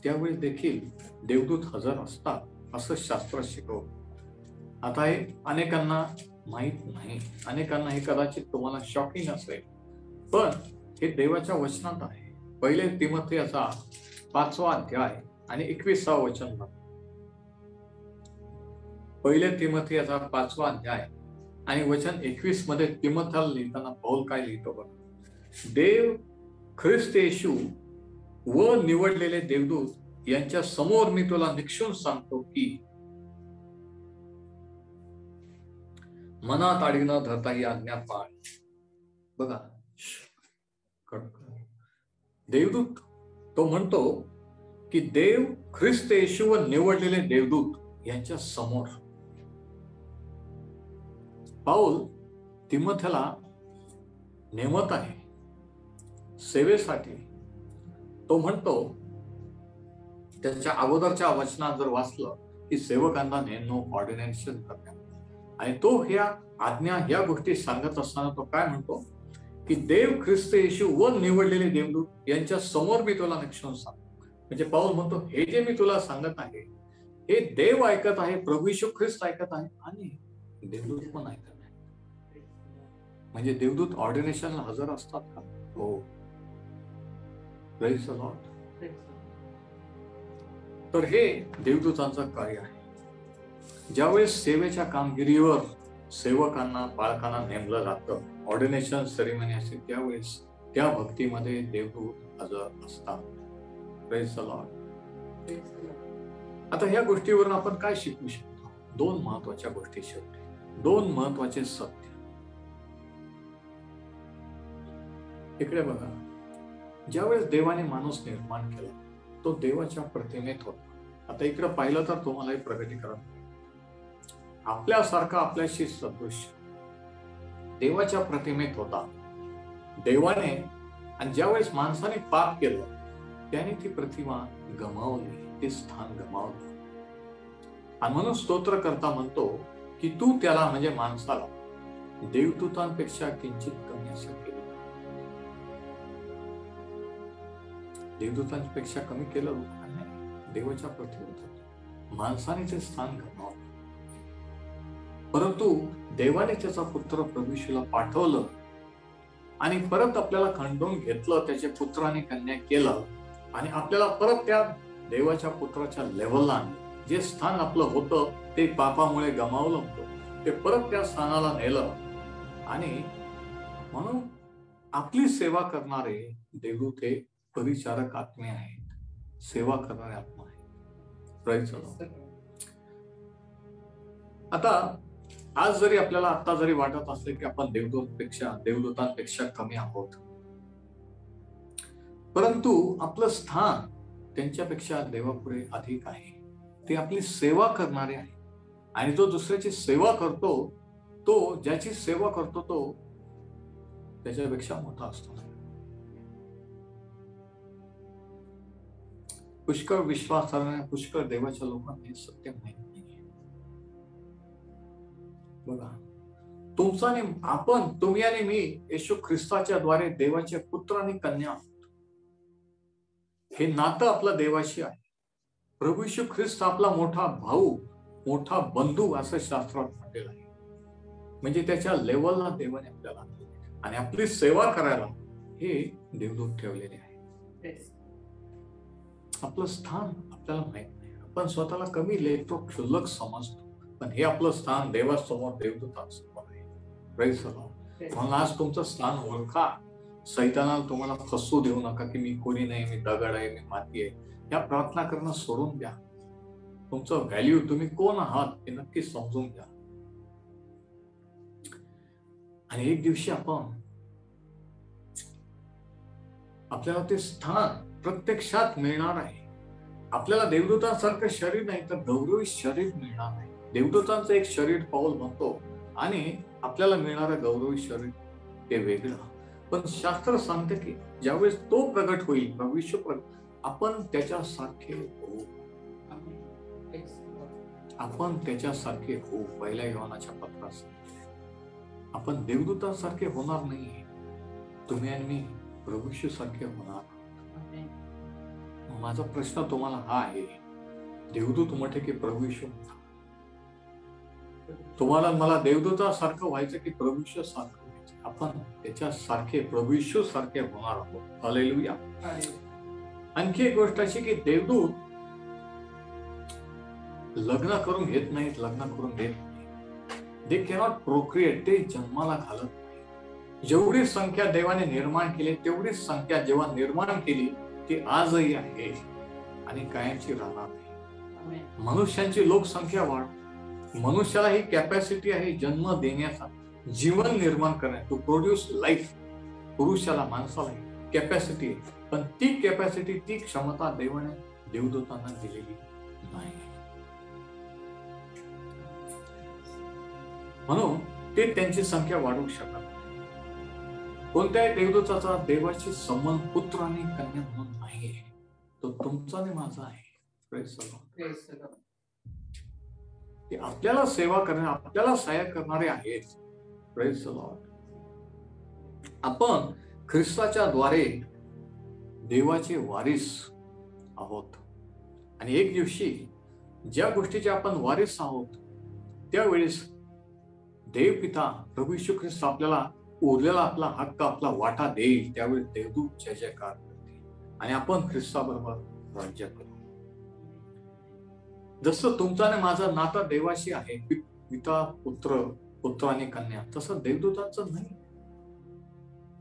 त्यावेळेस देखील देवदूत हजर असतात असं शास्त्र शिकवतं. आता हे अनेकांना माहित नाही, अनेकांना हे कदाचित तुम्हाला शॉकिंग असेल, पण हे देवाच्या वचनात आहे. 1 तिमोथेचा 5वा अध्याय आणि 21वा वचन. 1 तिमोथेचा 5वा अध्याय आणि वचन 21 मध्ये तिमोथेला लिहिताना पौल काय लिहितो बघा. देव ख्रिस्त येशू व निवडलेले देवदूत यांच्या समोर मी तुला निक्षून सांगतो की मनात आडी न धरता ही आज्ञा पाळ. बघा, देवदूत तो म्हणतो की देव ख्रिस्त येशू व निवडलेले देवदूत यांच्या समोर. पाऊल तिमोथेला नेमत आहे सेवेसाठी. तो म्हणतो त्याच्या अगोदरच्या वचनात जर वाचलं की सेवकांना नेमणं, ऑर्डिनेशन करण्यात, आणि तो ह्या आज्ञा ह्या गोष्टी सांगत असताना तो काय म्हणतो की देव ख्रिस्त येशू व निवडलेले देवदूत यांच्या समोर मी तुला निक्षून सांगतो. म्हणजे पाऊल म्हणतो हे जे मी तुला सांगत आहे हे देव ऐकत आहे, प्रभू येशू ख्रिस्त ऐकत आहे आणि देवदूत पण ऐकत आहे. म्हणजे देवदूत ऑर्डिनेशनला हजर असतात का? हो. Praise the Lord. तर हे देवदूतांचं कार्य आहे. ज्यावेळेस सेवेच्या कामगिरीवर सेवकांना, बाळकांना नेमलं जातं, ऑर्डिनेशन सेरेमनी असते, त्यावेळेस त्या भक्तीमध्ये देवदूत हजर असतात. Praise the Lord. आता ह्या गोष्टीवरून आपण काय शिकू शकतो? 2 महत्वाच्या गोष्टी शिकतो, 2 महत्वाचे सत्य. इकडे बघा, ज्यावेळेस देवाने माणूस निर्माण केला तो देवाच्या प्रतिमेत होता. आता इकडे पाहिलं तर तुम्हाला एक प्रगतीकरण, आपल्यासारखा, आपल्याशी सदृश देवाच्या प्रतिमेत होता देवाने. आणि ज्यावेळेस माणसाने पाप केलं त्याने ती प्रतिमा गमावली, ते स्थान गमावलं. आणि म्हणून स्तोत्रकर्ता म्हणतो की तू त्याला, म्हणजे माणसाला, देवदूतांपेक्षा किंचित कमी असं केलं. देवदूतांपेक्षा कमी केलं नाही, देवाच्या प्रतिमेत होतं. माणसाने ते स्थान गमावलं, परंतु देवाने त्याचा पुत्र प्रभू येशूला पाठवलं आणि परत आपल्याला खंडून घेतलं, त्याच्या पुत्राने कन्या केलं आणि आपल्याला परत त्या देवाच्या पुत्राच्या लेव्हलला आणलं. जे स्थान आपलं होतं ते पापामुळे गमावलं होतं, ते परत त्या स्थानाला नेलं. आणि म्हणून आपली सेवा करणारे देवदूत हे परिचारक आत्मे आहेत, सेवा करणारे आत्मा आहेत. Praise the Lord. आता आज जरी आपल्याला आता जरी वाटत असले की आपण देवदूतांपेक्षा कमी आहोत, परंतु आपलं स्थान त्यांच्यापेक्षा देवापुढे अधिक आहे. ते आपली सेवा करणारे आहे. आणि जो दुसऱ्याची सेवा करतो, तो ज्याची सेवा करतो तो त्याच्यापेक्षा मोठा असतो. पुष्कळ विश्वास करणाऱ्या पुष्कळ देवाच्या लोकांना हे सत्य माहित नाही. बघा, तुम्ही आणि मी येशू ख्रिस्ताच्या द्वारे देवाचे पुत्र आणि कन्या आहोत. हे नातं आपलं देवाशी आहे. प्रभू येशू ख्रिस्त आपला मोठा भाऊ, मोठा बंधू असं शास्त्रात म्हटलेलं आहे. म्हणजे त्याच्या लेवलला देवाने आपल्याला आणि आपली सेवा करायला हे देवदूत ठेवलेले आहे. आपलं स्थान आपल्याला माहित नाही. आपण स्वतःला कमी लेखतो, क्षुल्लक समजतो, पण हे आपलं स्थान देवासमोर, देवदूतांसमोर आहे. Praise the Lord. म्हणून आज तुमचं स्थान ओळखा. सैतानाला तुम्हाला फसवू देऊ नका की मी कोणी नाही, मी दगड आहे, मी माती आहे. या प्रार्थना करणं सोडून द्या. तुमचं व्हॅल्यू, तुम्ही कोण आहात हे नक्की समजून घ्या. आणि एक दिवशी आपल्याला ते स्थान प्रत्यक्षात मिळणार आहे. आपल्याला देवदूतांसारखं शरीर नाही तर गौरवी शरीर मिळणार आहे. देवदूतांचं एक शरीर पाऊल म्हणतो आणि आपल्याला मिळणारं गौरवी शरीर ते वेगळं. पण शास्त्र सांगते की ज्यावेळेस तो प्रगट होईल, भविष्य आपण त्याच्यासारखे होऊ. आपण त्याच्यासारखे होऊ. पहिल्या योहानाच्या पत्रात आपण देवदूतांसारखे होणार नाही. तुम्ही आणि मी प्रभू येशू सारखे होणार. माझा प्रश्न तुम्हाला हा आहे, देवदूत मोठे की प्रभू येशू मोठा? तुम्हाला मला देवदूतासारखं व्हायचं की प्रभू येशू सारखं व्हायचं? आपण त्याच्यासारखे, प्रभू येशू सारखे होणार आहोत. हालेलुया. आणखी एक गोष्ट अशी की देवदूत लग्न करून घेत नाहीत, लग्न करून देत नाही. दे कॅनॉट प्रोक्रिएट. ते जन्माला घालत नाही. जेवढी संख्या देवाने निर्माण केली तेवढीच संख्या जेव्हा निर्माण केली ती आजही आहे आणि कायमची राहणार नाही. मनुष्यांची लोकसंख्या वाढ, मनुष्याला ही कॅपॅसिटी आहे जन्म देण्याचा, जीवन निर्माण करण्याचा, टू प्रोड्यूस लाईफ. पुरुषाला, माणसाला कॅपॅसिटी आहे, पण ती कॅपॅसिटी, ती क्षमता देवाने देवदूतांना दिलेली नाही. म्हणून ते त्यांची संख्या वाढवू शकत नाही. कोणत्याही देवदूताचा देवाशी संबंध पुत्र आणि कन्या म्हणून नाही आहे. तो तुमचा आणि माझा आहे. Praise the Lord. ते आपल्याला सेवा करणारे, आपल्याला सहाय्य करणारे आहेत. Praise the Lord. आपण ख्रिस्ताच्या द्वारे देवाचे वारीस आहोत. आणि एक दिवशी ज्या गोष्टीचे आपण वारीस आहोत त्यावेळेस देव पिता प्रभू येशू ख्रिस्त आपल्याला उरलेला आपला हक्क, आपला वाटा देईल. त्यावेळी देवदूत जय जयकार करतील आणि आपण ख्रिस्ताबरोबर राज्य करू. जसं तुमचा आणि माझा नाता देवाशी आहे, पिता पुत्र आणि कन्या, तसं देवदूतांचं नाही.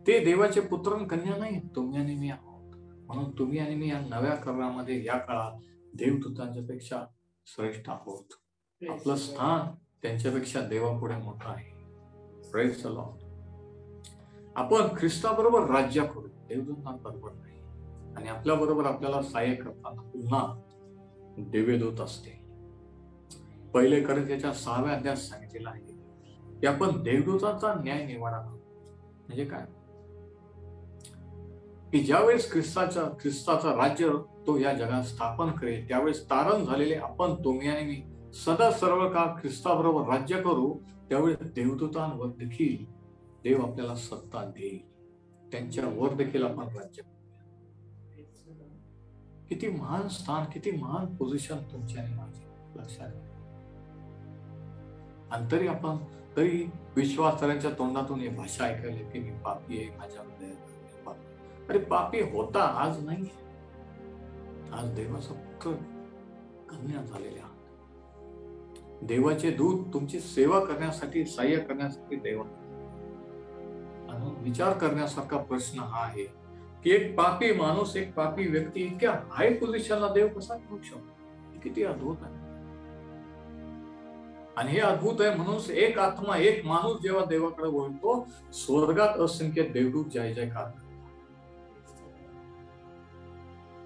ते देवाचे पुत्र आणि कन्या नाही, तुम्ही आणि मी आहोत. म्हणून तुम्ही आणि मी या नव्या करारामध्ये, या काळात देवदूतांच्या पेक्षा श्रेष्ठ आहोत. आपलं स्थान त्यांच्यापेक्षा देवापुढे मोठं आहे. Praise the Lord. आपण ख्रिस्ताबरोबर राज्य करू, देवदूतांबरोबर नाही. आणि आपल्या बरोबर आपल्याला सहाय्य करताना पुन्हा देवदूत असते. पहिले कोरिंथीच्या 6व्या अध्यायात सांगितलेलं आहे की आपण देवदूतांचा न्याय निवाडा करू. म्हणजे काय की ज्यावेळेस ख्रिस्ताचा राज्य तो या जगात स्थापन करेल त्यावेळेस तारण झालेले आपण, तुम्ही आणि मी सदा सर्व काळ ख्रिस्ताबरोबर राज्य करू. त्यावेळेस देवदूतांवर देखील देव आपल्याला सत्ता देईल. त्यांच्यावर देखील आपण राज्य करू. किती महान स्थान, किती महान पोझिशन तुमची आणि माझी. लक्षात घ्या. आणि तरी विश्वासाऱ्यांच्या तोंडातून ही भाषा ऐकायला की मी पापी आहे, माझ्यामध्ये अरे पापी होता, आज नाही. आज देवाचा पुत्र कन्या झालेले आहात. देवाचे दूत तुमची सेवा करण्यासाठी, सहाय्य करण्यासाठी देवा. विचार करण्यासारखा प्रश्न हा आहे की एक पापी माणूस, एक पापी व्यक्ती इतक्या हाय पोझिशनला देव कसा घेऊ शकतो? किती अद्भुत आहे. आणि हे अद्भुत आहे. म्हणून एक आत्मा, एक माणूस जेव्हा देवाकडे वळतो, स्वर्गात असंख्य देवदूत जय जयकार.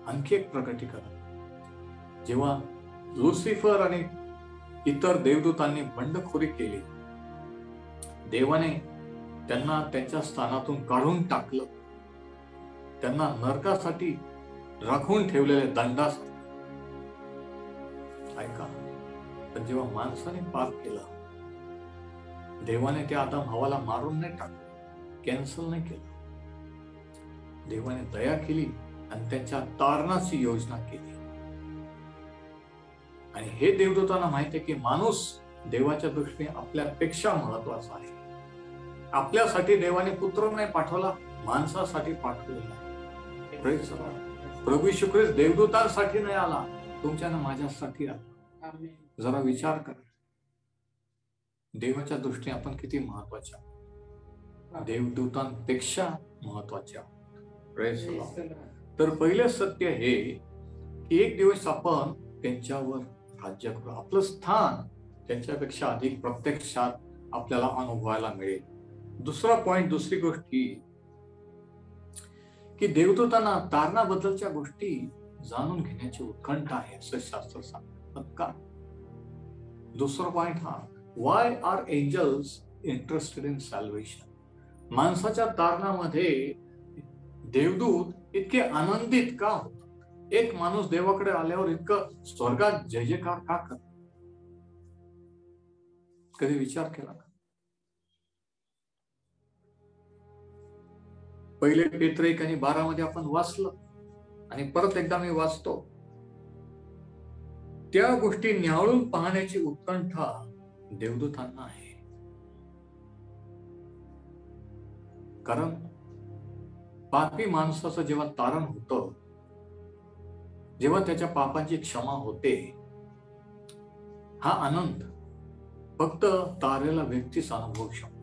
आणखी एक प्रकटीकरण, जेव्हा लुसिफर आणि इतर देवदूतांनी बंडखोरी केली, देवाने त्यांना त्यांच्या स्थानातून काढून टाकलं, त्यांना नरकासाठी राखून ठेवलेले दंडासाठी. ऐका, पण जेव्हा माणसाने पाप केला, देवाने त्या आदम हवाला मारून नाही टाकलं, कॅन्सल नाही केलं. देवाने दया केली आणि त्यांच्या तारणाची योजना केली. आणि हे देवदूतांना माहिती आहे की माणूस देवाच्या दृष्टीने आपल्यापेक्षा महत्वाचा आहे. आपल्यासाठी देवाने पुत्र नाही पाठवला, माणसासाठी पाठवलेला. प्रभू येशू ख्रिस्त देवदूतांसाठी नाही आला, तुमच्या माझ्यासाठी आला. जरा विचार करा, देवाच्या दृष्टीने आपण किती महत्वाचे आहोत, देवदूतांपेक्षा महत्वाचे आहोत. तर पहिले सत्य हे की एक दिवस आपण त्यांच्यावर राज्य करू, आपलं स्थान त्यांच्यापेक्षा अधिक प्रत्यक्षात आपल्याला अनुभवायला मिळेल. दुसरा पॉइंट, दुसरी गोष्ट की देवदूतांना तारणाबद्दलच्या गोष्टी जाणून घेण्याची उत्कंठा आहे असं शास्त्र सांगतात का. दुसरा पॉइंट हा, why are angels interested in salvation. माणसाच्या तारणामध्ये देवदूत इतके आनंदित का होतात? एक माणूस देवाकडे आल्यावर इतकं स्वर्गात जय जयकार का करत? कधी विचार केला का? पहिले पेत्र 1 आणि 12 मध्ये आपण वाचलं आणि परत एकदा मी वाचतो. त्या गोष्टी न्याहाळून पाहण्याची उत्कंठा देवदूतांना आहे. कारण पापी माणसाचं जेव्हा तारण होतं, जेव्हा त्याच्या पापांची क्षमा होते, हा आनंद फक्त तारेला व्यक्तीच अनुभवू शकतो.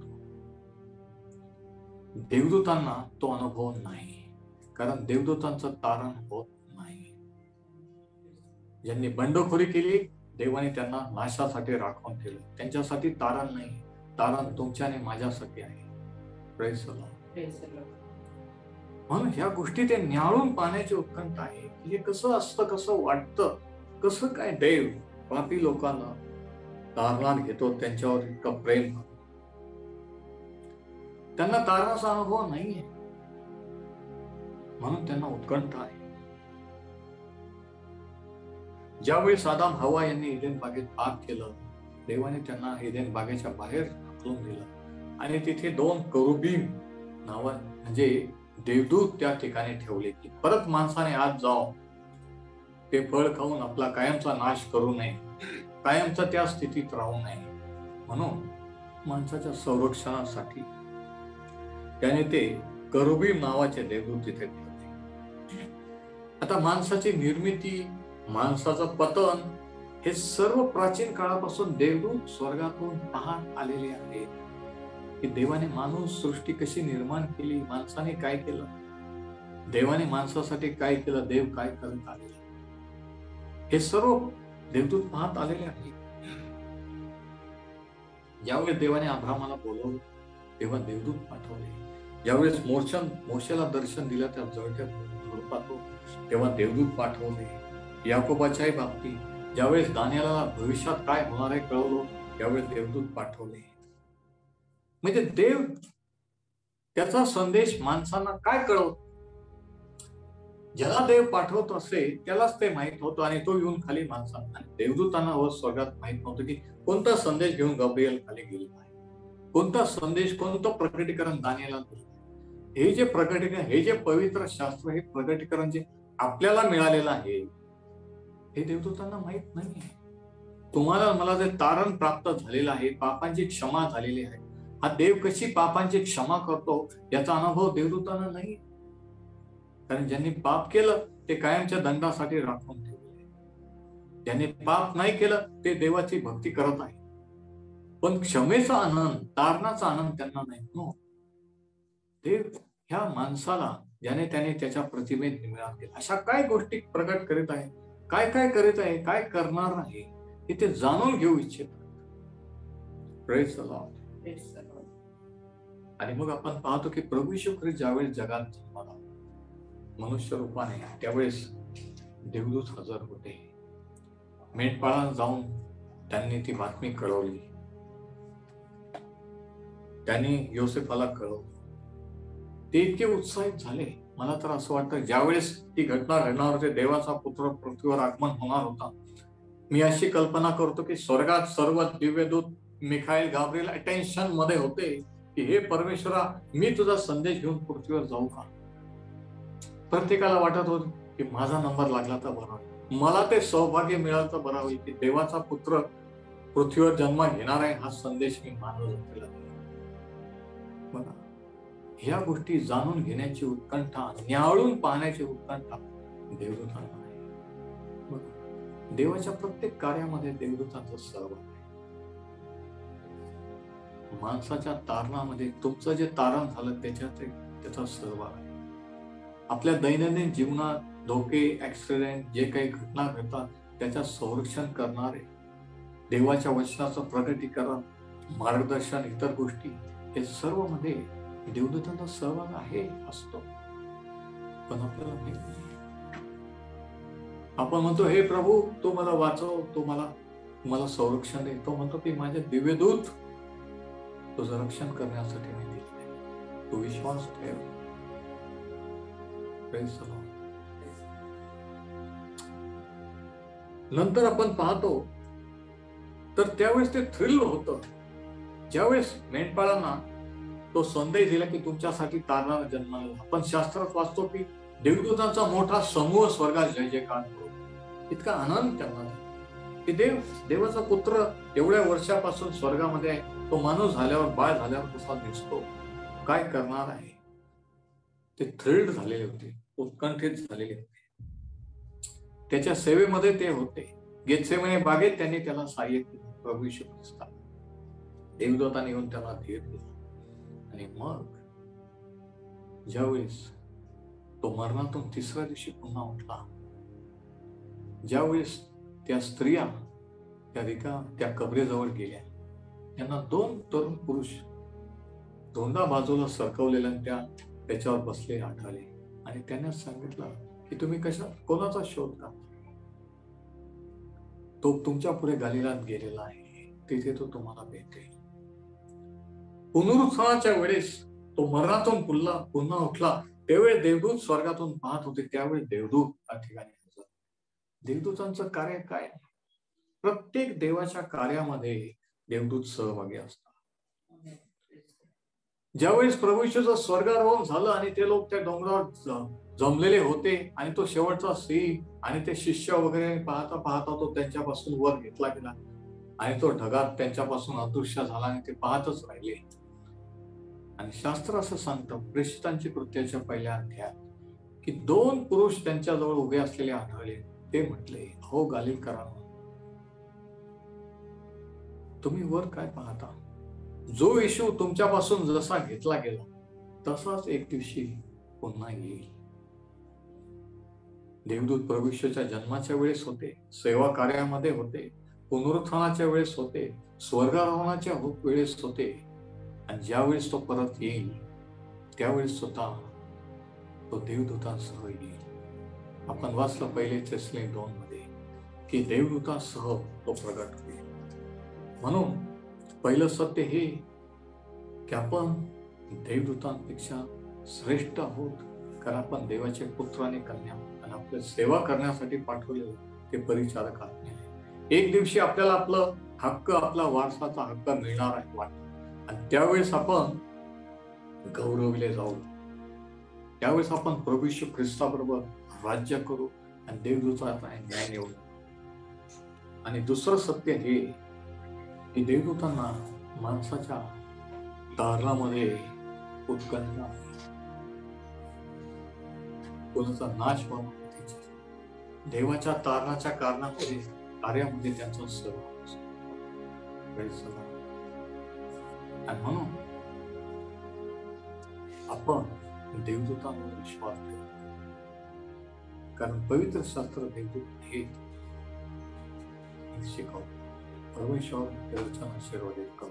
देवदूतांना तो अनुभव नाही, कारण देवदूतांचं तारण होत नाही. ज्यांनी बंडखोरी केली, देवाने त्यांना नाशासाठी राखून ठेवले. त्यांच्यासाठी तारण नाही, तारण तुमच्या आणि माझ्यासाठी आहे. Praise the Lord. म्हणून ह्या गोष्टी ते न्याहाळून पाहण्याची उत्कंठा आहे की हे कसं असतं, कसं वाटतं, कसं काय देव पापी लोकांना तारणात घेतो, त्यांच्यावर इतकं प्रेम करतो. त्यांना तारणाचा अनुभव नाहीये, म्हणून त्यांना उत्कंठा आहे. ज्यावेळी आदम हवा यांनी एदेन बागेत पाप केलं, देवाने त्यांना एदेन बागेच्या बाहेर ढकलून दिलं आणि तिथे 2 करुबीम नावा म्हणजे देवदूत त्या ठिकाणी ठेवले की परत माणसाने आज जाऊन ते फळ खाऊन आपला कायमचा नाश करू नये, कायमचा त्या स्थितीत राहू नये, म्हणून माणसाच्या संरक्षणासाठी त्याने ते करुबीम नावाचे देवदूत तिथे ठेवले. आता माणसाची निर्मिती, माणसाचं पतन, हे सर्व प्राचीन काळापासून देवदूत स्वर्गातून पाहत आलेले आहेत की देवाने माणूस सृष्टी कशी निर्माण केली, माणसाने काय केलं, देवाने माणसासाठी काय केलं, देव काय करत आले, हे सर्व देवदूत पाहत आलेले आहेत. ज्यावेळेस देवाने अब्रामाला बोलवलं तेव्हा देवदूत पाठवले. ज्यावेळेस मोशेला दर्शन दिलं त्या जळत्या झुडपातून, तेव्हा देवदूत पाठवले. याकोबाच्याही बाबतीत ज्यावेळेस दानिएलला भविष्यात काय होणार आहे कळवलं, त्यावेळेस देवदूत पाठवले. म्हणजे देव त्याचा संदेश माणसांना काय कळवतो, ज्याला देव पाठवत असे त्यालाच ते माहित होतं आणि तो येऊन खाली माणसांना, देवदूतांना व स्वर्गात माहित नव्हतं की कोणता संदेश घेऊन गब्रिएल खाली गेला आहे, कोणता संदेश, कोणतं प्रकटीकरण दानिएलला दिलं. हे जे प्रकटीकरण, हे जे पवित्र शास्त्र, हे प्रकटीकरण जे आपल्याला मिळालेलं आहे, हे देवदूतांना माहित नाहीये. तुम्हाला मला जे तारण प्राप्त झालेलं आहे, पापांची क्षमा झालेली आहे, हा देव कशी पापांची क्षमा करतो याचा अनुभव देवदूतांना नाही. कारण ज्यांनी पाप केलं ते कायमच्या दंडासाठी राखून ठेवले, ज्यांनी पाप नाही केलं ते देवाची भक्ती करत आहे, पण क्षमेचा आनंद, तारणाचा आनंद त्यांना नाही. देव ह्या माणसाला ज्याने त्याने त्याच्या प्रतिमेत निर्माण केलं, अशा काय गोष्टी प्रकट करीत आहे, काय काय करीत आहे, काय करणार आहे, हे ते जाणून घेऊ इच्छितात. Praise the Lord. आणि मग आपण पाहतो की प्रभू येशू ख्रिस्त ज्यावेळेस जगात जन्माला मनुष्य रूपाने, त्यावेळेस देवदूत हजर होते. मेंढपाळात जाऊन त्यांनी ती बातमी कळवली. त्यांनी योसेफाला कळवलं. ते इतके उत्साहित झाले. मला तर असं वाटतं ज्यावेळेस ती घटना घडणार होती, देवाचा पुत्र पृथ्वीवर आगमन होणार होता, मी अशी कल्पना करतो की स्वर्गात सर्व दिव्यदूत मिखाईल गाब्रिएल अटेन्शन मध्ये होते की हे परमेश्वरा, मी तुझा संदेश घेऊन पृथ्वीवर जाऊ का? प्रत्येकाला वाटत होत की माझा नंबर लागला तर बरा होईल, मला ते सौभाग्य मिळालं तर बरा होईल की देवाचा पुत्र पृथ्वीवर जन्म घेणार आहे, हा संदेश मी मानव जातीला दिला. बघा, ह्या गोष्टी जाणून घेण्याची उत्कंठा, न्याहाळून पाहण्याची उत्कंठा देवदूतांना आहे. बघा, देवाच्या प्रत्येक कार्यामध्ये देवदूतांचा सहभाग आहे. माणसाच्या तारणामध्ये तुमचं जे तारण झालं त्याच्यात त्याचा सहभाग आहे. आपल्या दैनंदिन जीवनात धोके, ऍक्सिडेंट, जे काही घटना घडतात त्याचं संरक्षण करणारे, देवाच्या वचनाचं प्रगटीकरण, मार्गदर्शन, इतर गोष्टी, हे सर्व मध्ये देवदूतांचा सहभाग आहे असतो. पण आपल्याला माहित नाही. आपण म्हणतो हे प्रभू तू मला वाचव, तू मला संरक्षण दे. तो म्हणतो की माझे दिव्यदूत तुझं रक्षण करण्यासाठी मी दिले. तू विश्वास ठेव. नंतर आपण पाहतो तर त्यावेळेस ते थ्रिल होतं ज्यावेळेस मेंढपाळांना तो संदेश दिला की तुमच्यासाठी तारणारा जन्माला. आपण शास्त्रात वाचतो की देवदूतांचा मोठा समूह स्वर्गात जय जयकार करतो. इतका आनंद त्यांना की देवाचा पुत्र एवढ्या वर्षापासून स्वर्गामध्ये आहे, तो माणूस झाल्यावर, बाळ झाल्यावर कसा दिसतो, काय करणार आहे. ते थ्रिल्ड झालेले होते, उत्कंठित झालेले होते. त्याच्या सेवेमध्ये ते होते. गेत्सेमने बागेत त्यांनी त्याला सहाय्य केले. प्रभू येशू ख्रिस्त देवदूताने येऊन त्याला धीर दिला. आणि मग ज्यावेळेस तो मरणातून तिसऱ्या दिवशी पुन्हा उठला, ज्यावेळेस त्या स्त्रिया त्या कबरेजवळ गेल्या, त्यांना दोन तरुण पुरुष दोंडा बाजूला सरकवलेल्या त्याच्यावर बसले आढळले. आणि त्याने सांगितलं की तुम्ही कोणाचा शोध का? तो तुमच्या पुढे गलिलात गेलेला आहे, तिथे तो तुम्हाला भेटेल. पुनरुत्थानाच्या वेळेस तो मरणातून पुन्हा उठला, त्यावेळी देवदूत स्वर्गातून पाहत होते. त्यावेळी देवदूत त्या ठिकाणी हजर. देवदूतांचं कार्य काय? प्रत्येक देवाच्या कार्यामध्ये देवदूत सहभागी असतात. ज्यावेळेस प्रभू येशूचं स्वर्गारोहण झालं आणि ते लोक त्या डोंगरावर जमलेले होते आणि तो शेवटचा सी आणि ते शिष्य वगैरे पाहता पाहता तो त्यांच्यापासून वर घेतला गेला आणि तो ढगात त्यांच्यापासून अदृश्य झाला आणि ते पाहतच राहिले. आणि शास्त्र असं सांगतं प्रेषितांची कृत्याच्या पहिल्या अध्यायात की दोन पुरुष त्यांच्याजवळ उभे असलेले आढळले. ते म्हटले, हो गालिलकरांनो, तुम्ही वर काय पाहता? जो येशू तुमच्यापासून जसा घेतला गेला तसाच एक दिवशी पुन्हा येईल. देवदूत प्रभू येशूच्या जन्माच्या वेळेस होते, सेवा कार्यामध्ये होते, पुनरुत्थानाच्या वेळेस होते, स्वर्गारोहणाच्या वेळेस होते. आणि ज्यावेळेस तो परत येईल त्यावेळेस सुद्धा तो देवदूतांसह येईल. आपण वाचलं पहिले थेसलोनिके 2 मध्ये की देवदूतांसह तो प्रगट होईल. म्हणून पहिलं सत्य हे की आपण देवदूतांपेक्षा श्रेष्ठ आहोत, कारण आपण देवाचे पुत्र आणि कन्या आणि आपल्या सेवा करण्यासाठी पाठवले ते परिचारक आत्मे आहे. एक दिवशी आपल्याला आपलं हक्क, आपला वारसाचा हक्क मिळणार आहे वाटत. आणि त्यावेळेस आपण गौरवले जाऊ. त्यावेळेस आपण प्रभू येशू ख्रिस्ताबरोबर राज्य करू आणि देवदूतांचा न्याय निवडू. आणि दुसरं सत्य हे की देवदूतांना माणसाच्या तारणामध्ये उत्कंठा, कोणाचा नाश होऊन देवाच्या तारणाच्या कारणामध्ये कार्यामध्ये त्यांचा सहभाग असतो. आणि म्हणून आपण देवदूतांवर विश्वास ठेवू, कारण पवित्र शास्त्र देवदूत हे शिकवतो. परमेश्वर वचन आशीर्वादित करो.